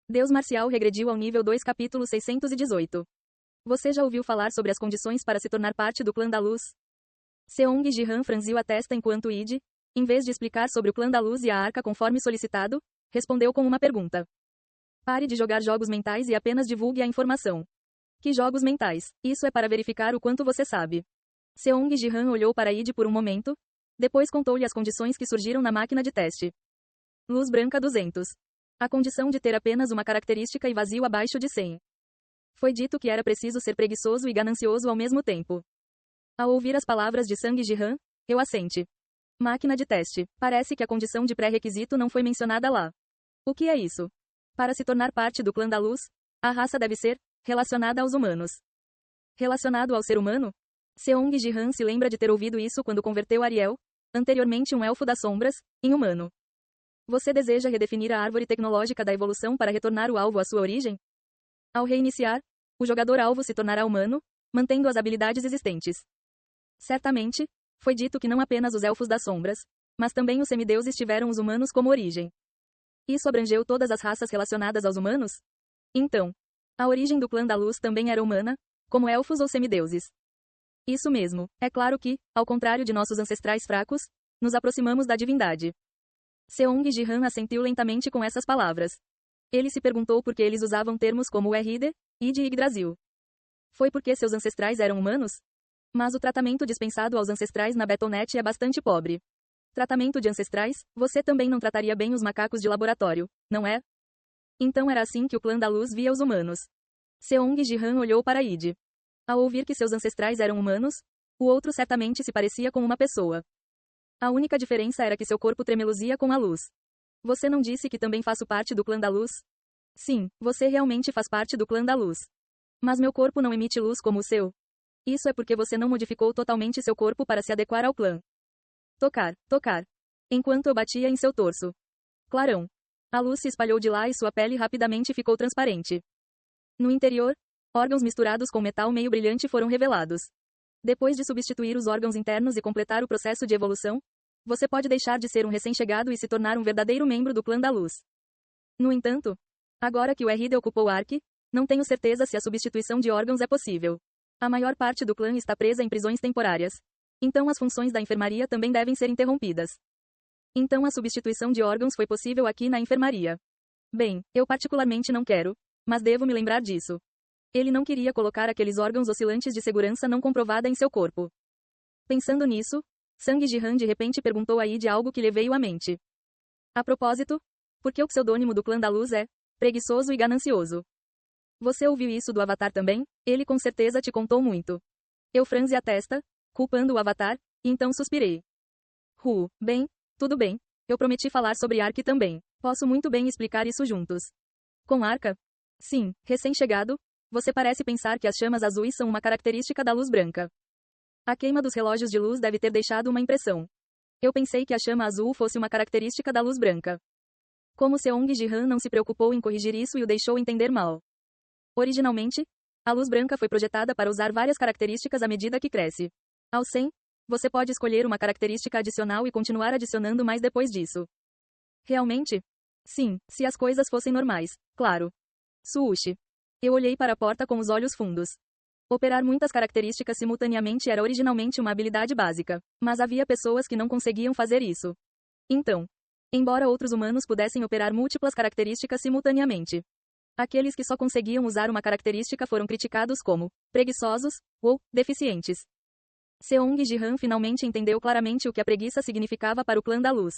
Deus marcial regrediu ao nível 2 capítulo 618. Você já ouviu falar sobre as condições para se tornar parte do clã da luz? Seong Ji-han franziu a testa enquanto Id, em vez de explicar sobre o clã da luz e a arca conforme solicitado, respondeu com uma pergunta. Pare de jogar jogos mentais e apenas divulgue a informação. Que jogos mentais? Isso é para verificar o quanto você sabe. Seong Ji-han olhou para Id por um momento, depois contou-lhe as condições que surgiram na máquina de teste. Luz branca 200. A condição de ter apenas uma característica e vazio abaixo de 100. Foi dito que era preciso ser preguiçoso e ganancioso ao mesmo tempo. Ao ouvir as palavras de Sang Ji-han, eu assente. Máquina de teste. Parece que a condição de pré-requisito não foi mencionada lá. O que é isso? Para se tornar parte do clã da luz, a raça deve ser relacionada aos humanos. Relacionado ao ser humano? Seong Ji-han se lembra de ter ouvido isso quando converteu Ariel, anteriormente um elfo das sombras, em humano. Você deseja redefinir a árvore tecnológica da evolução para retornar o alvo à sua origem? Ao reiniciar, o jogador-alvo se tornará humano, mantendo as habilidades existentes. Certamente, foi dito que não apenas os elfos das sombras, mas também os semideuses tiveram os humanos como origem. Isso abrangeu todas as raças relacionadas aos humanos? Então, a origem do clã da luz também era humana, como elfos ou semideuses. Isso mesmo, é claro que, ao contrário de nossos ancestrais fracos, nos aproximamos da divindade. Seong Ji-han assentiu lentamente com essas palavras. Ele se perguntou por que eles usavam termos como RD, Id e Yggdrasil. Foi porque seus ancestrais eram humanos? Mas o tratamento dispensado aos ancestrais na Battle.net é bastante pobre. Tratamento de ancestrais? Você também não trataria bem os macacos de laboratório, não é? Então era assim que o clã da luz via os humanos. Seong Ji-han olhou para Id. Ao ouvir que seus ancestrais eram humanos, o outro certamente se parecia com uma pessoa. A única diferença era que seu corpo tremeluzia com a luz. Você não disse que também faço parte do clã da luz? Sim, você realmente faz parte do clã da luz. Mas meu corpo não emite luz como o seu. Isso é porque você não modificou totalmente seu corpo para se adequar ao clã. Tocar, tocar. Enquanto eu batia em seu torso. Clarão. A luz se espalhou de lá e sua pele rapidamente ficou transparente. No interior, órgãos misturados com metal meio brilhante foram revelados. Depois de substituir os órgãos internos e completar o processo de evolução, você pode deixar de ser um recém-chegado e se tornar um verdadeiro membro do clã da luz. No entanto, agora que o RD ocupou Ark, não tenho certeza se a substituição de órgãos é possível. A maior parte do clã está presa em prisões temporárias. Então as funções da enfermaria também devem ser interrompidas. Então a substituição de órgãos foi possível aqui na enfermaria. Bem, eu particularmente não quero, mas devo me lembrar disso. Ele não queria colocar aqueles órgãos oscilantes de segurança não comprovada em seu corpo. Pensando nisso, Sang Ji-han de repente perguntou a Id algo que lhe veio à mente. A propósito, por que o pseudônimo do clã da luz é preguiçoso e ganancioso? Você ouviu isso do Avatar também? Ele com certeza te contou muito. Eu franzi a testa, culpando o Avatar, e então suspirei. Bem, tudo bem. Eu prometi falar sobre Ark também. Posso muito bem explicar isso juntos. Com Arca? Sim, recém-chegado, você parece pensar que as chamas azuis são uma característica da luz branca. A queima dos relógios de luz deve ter deixado uma impressão. Eu pensei que a chama azul fosse uma característica da luz branca. Como Seong Ji-han não se preocupou em corrigir isso e o deixou entender mal. Originalmente, a luz branca foi projetada para usar várias características à medida que cresce. Ao 100, você pode escolher uma característica adicional e continuar adicionando mais depois disso. Realmente? Sim, se as coisas fossem normais, claro. Sushi. Eu olhei para a porta com os olhos fundos. Operar muitas características simultaneamente era originalmente uma habilidade básica, mas havia pessoas que não conseguiam fazer isso. Então, embora outros humanos pudessem operar múltiplas características simultaneamente, aqueles que só conseguiam usar uma característica foram criticados como preguiçosos ou deficientes. Seong Ji-han finalmente entendeu claramente o que a preguiça significava para o clã da luz.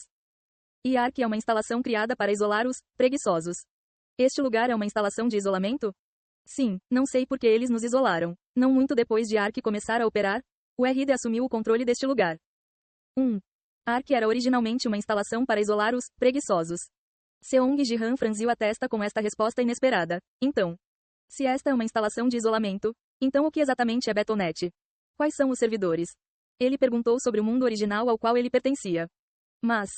E Ark é uma instalação criada para isolar os preguiçosos. Este lugar é uma instalação de isolamento? Sim, não sei por que eles nos isolaram. Não muito depois de Ark começar a operar, o RD assumiu o controle deste lugar. Ark era originalmente uma instalação para isolar os preguiçosos. Seong Ji-han franziu a testa com esta resposta inesperada. Então, se esta é uma instalação de isolamento, então o que exatamente é Battle.net? Quais são os servidores? Ele perguntou sobre o mundo original ao qual ele pertencia. Mas,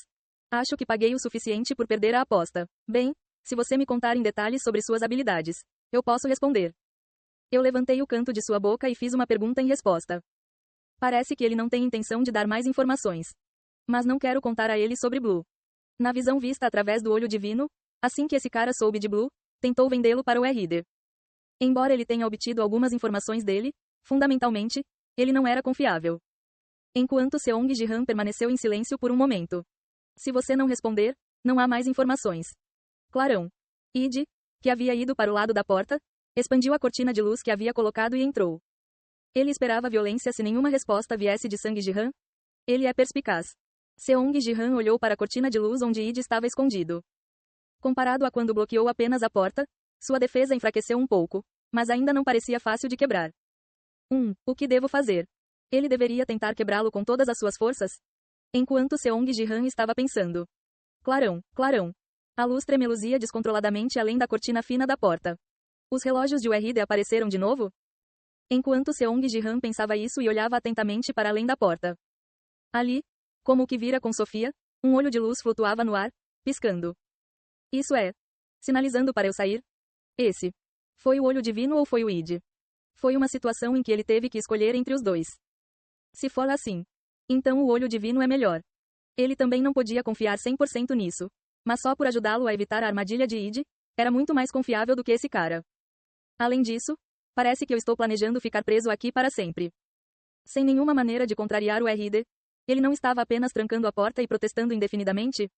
acho que paguei o suficiente por perder a aposta. Bem, se você me contar em detalhes sobre suas habilidades, eu posso responder. Eu levantei o canto de sua boca e fiz uma pergunta em resposta. Parece que ele não tem intenção de dar mais informações. Mas não quero contar a ele sobre Blue. Na visão vista através do olho divino, assim que esse cara soube de Blue, tentou vendê-lo para o RD. Embora ele tenha obtido algumas informações dele, fundamentalmente, ele não era confiável. Enquanto Seong Ji-han permaneceu em silêncio por um momento. Se você não responder, não há mais informações. Clarão. Id, que havia ido para o lado da porta, expandiu a cortina de luz que havia colocado e entrou. Ele esperava violência se nenhuma resposta viesse de Sang Ji-han. Ele é perspicaz. Seong Ji-han olhou para a cortina de luz onde Id estava escondido. Comparado a quando bloqueou apenas a porta, sua defesa enfraqueceu um pouco, mas ainda não parecia fácil de quebrar. O que devo fazer? Ele deveria tentar quebrá-lo com todas as suas forças? Enquanto Seong Ji-han estava pensando. Clarão, clarão. A luz tremeluzia descontroladamente além da cortina fina da porta. Os relógios de URD apareceram de novo? Enquanto Seong Ji-han pensava isso e olhava atentamente para além da porta. Ali, como o que vira com Sofia, um olho de luz flutuava no ar, piscando. Isso é. Sinalizando para eu sair? Esse. Foi o olho divino ou foi o Id? Foi uma situação em que ele teve que escolher entre os dois. Se for assim, então o olho divino é melhor. Ele também não podia confiar 100% nisso, mas só por ajudá-lo a evitar a armadilha de Id, era muito mais confiável do que esse cara. Além disso, parece que eu estou planejando ficar preso aqui para sempre. Sem nenhuma maneira de contrariar o RD, ele não estava apenas trancando a porta e protestando indefinidamente?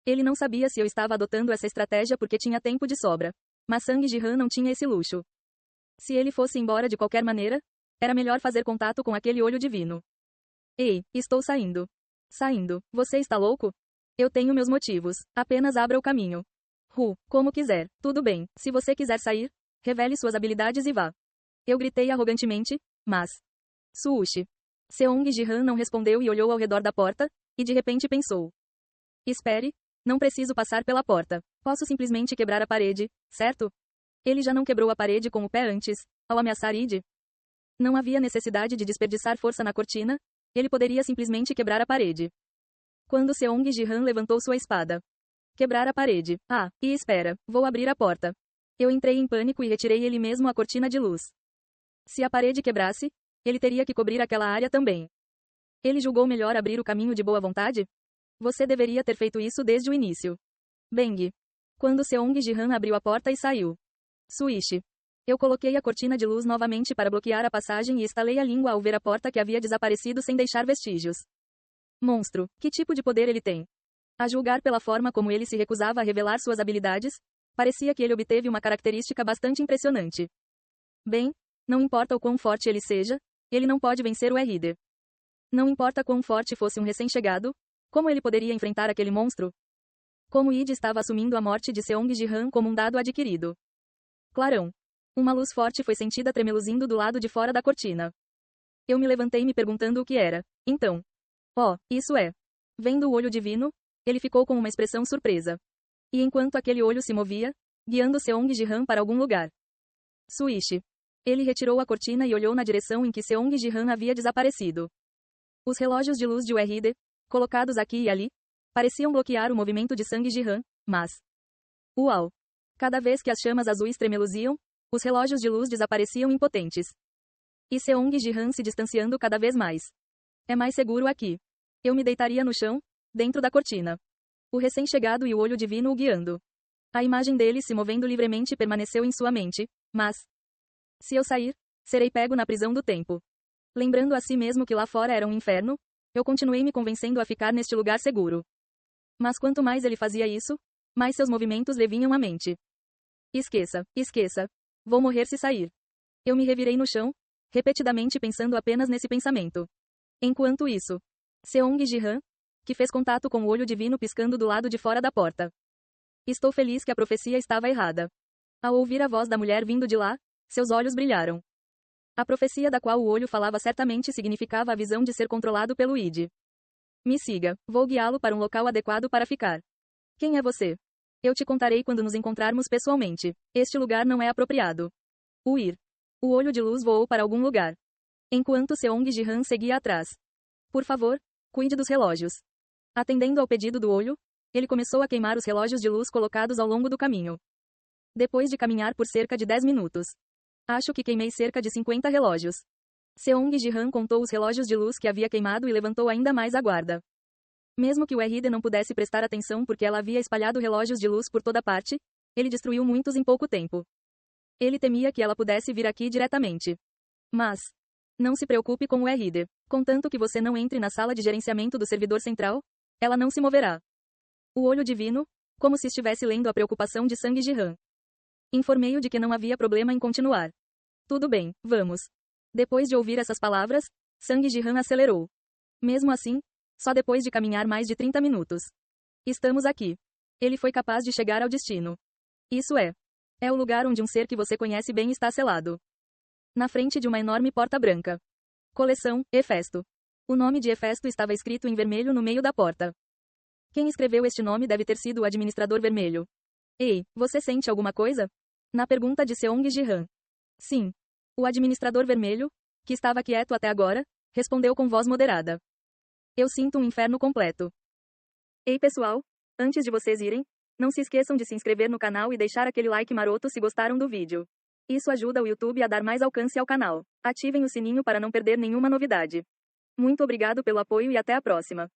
Ele não sabia se eu estava adotando essa estratégia porque tinha tempo de sobra, mas Sang Ji-han não tinha esse luxo. Se ele fosse embora de qualquer maneira, era melhor fazer contato com aquele olho divino. Ei, estou saindo. Saindo, você está louco? Eu tenho meus motivos, apenas abra o caminho. Como quiser, tudo bem, se você quiser sair, revele suas habilidades e vá. Eu gritei arrogantemente, mas... Sushi. Seong Ji-han não respondeu e olhou ao redor da porta, e de repente pensou. Espere, não preciso passar pela porta. Posso simplesmente quebrar a parede, certo? Ele já não quebrou a parede com o pé antes, ao ameaçar Id. Não havia necessidade de desperdiçar força na cortina, ele poderia simplesmente quebrar a parede. Quando Seong Ji-han levantou sua espada. Quebrar a parede. E espera, vou abrir a porta. Eu entrei em pânico e retirei ele mesmo a cortina de luz. Se a parede quebrasse, ele teria que cobrir aquela área também. Ele julgou melhor abrir o caminho de boa vontade? Você deveria ter feito isso desde o início. Bang. Quando Seong Ji-han abriu a porta e saiu. Swish. Eu coloquei a cortina de luz novamente para bloquear a passagem e estalei a língua ao ver a porta que havia desaparecido sem deixar vestígios. Monstro, que tipo de poder ele tem? A julgar pela forma como ele se recusava a revelar suas habilidades, parecia que ele obteve uma característica bastante impressionante. Bem, não importa o quão forte ele seja, ele não pode vencer o RD. Não importa quão forte fosse um recém-chegado, como ele poderia enfrentar aquele monstro? Como Id estava assumindo a morte de Seong Ji-han como um dado adquirido. Clarão. Uma luz forte foi sentida tremeluzindo do lado de fora da cortina. Eu me levantei me perguntando o que era. Então. Isso é. Vendo o olho divino, ele ficou com uma expressão surpresa. E enquanto aquele olho se movia, guiando Seong Ji-han para algum lugar. Swish. Ele retirou a cortina e olhou na direção em que Seong Ji-han havia desaparecido. Os relógios de luz de URD, colocados aqui e ali, pareciam bloquear o movimento de Sang Ji-han, mas... Uau! Cada vez que as chamas azuis tremeluziam, os relógios de luz desapareciam impotentes. E Seong Ji-han se distanciando cada vez mais. É mais seguro aqui. Eu me deitaria no chão, dentro da cortina. O recém-chegado e o olho divino o guiando. A imagem dele se movendo livremente permaneceu em sua mente, mas... Se eu sair, serei pego na prisão do tempo. Lembrando a si mesmo que lá fora era um inferno, eu continuei me convencendo a ficar neste lugar seguro. Mas quanto mais ele fazia isso, mais seus movimentos lhe vinham à mente. Esqueça, esqueça. Vou morrer se sair. Eu me revirei no chão, repetidamente pensando apenas nesse pensamento. Enquanto isso, Seong Ji-han, que fez contato com o olho divino piscando do lado de fora da porta. Estou feliz que a profecia estava errada. Ao ouvir a voz da mulher vindo de lá, seus olhos brilharam. A profecia da qual o olho falava certamente significava a visão de ser controlado pelo Id. Me siga, vou guiá-lo para um local adequado para ficar. Quem é você? Eu te contarei quando nos encontrarmos pessoalmente. Este lugar não é apropriado. O olho de luz voou para algum lugar. Enquanto Seong Ji-han seguia atrás. Por favor, cuide dos relógios. Atendendo ao pedido do olho, ele começou a queimar os relógios de luz colocados ao longo do caminho. Depois de caminhar por cerca de 10 minutos. Acho que queimei cerca de 50 relógios. Seong Ji-han contou os relógios de luz que havia queimado e levantou ainda mais a guarda. Mesmo que o RD não pudesse prestar atenção porque ela havia espalhado relógios de luz por toda parte, Ele destruiu muitos em pouco tempo. Ele temia que ela pudesse vir aqui diretamente. Mas não se preocupe com o RD. Contanto que você não entre na sala de gerenciamento do servidor central, ela não se moverá. O olho divino, como se estivesse lendo a preocupação de Sang Jihan. Informei-o de que não havia problema em continuar. Tudo bem, vamos. Depois de ouvir essas palavras, Sang Jihan acelerou. Mesmo assim, só depois de caminhar mais de 30 minutos. Estamos aqui. Ele foi capaz de chegar ao destino. Isso é. É o lugar onde um ser que você conhece bem está selado. Na frente de uma enorme porta branca. Coleção, Hefesto. O nome de Hefesto estava escrito em vermelho no meio da porta. Quem escreveu este nome deve ter sido o administrador vermelho. Ei, você sente alguma coisa? Na pergunta de Seong Jihan. Sim. O administrador vermelho, que estava quieto até agora, respondeu com voz moderada. Eu sinto um inferno completo. Ei pessoal, antes de vocês irem, não se esqueçam de se inscrever no canal e deixar aquele like maroto se gostaram do vídeo. Isso ajuda o YouTube a dar mais alcance ao canal. Ativem o sininho para não perder nenhuma novidade. Muito obrigado pelo apoio e até a próxima.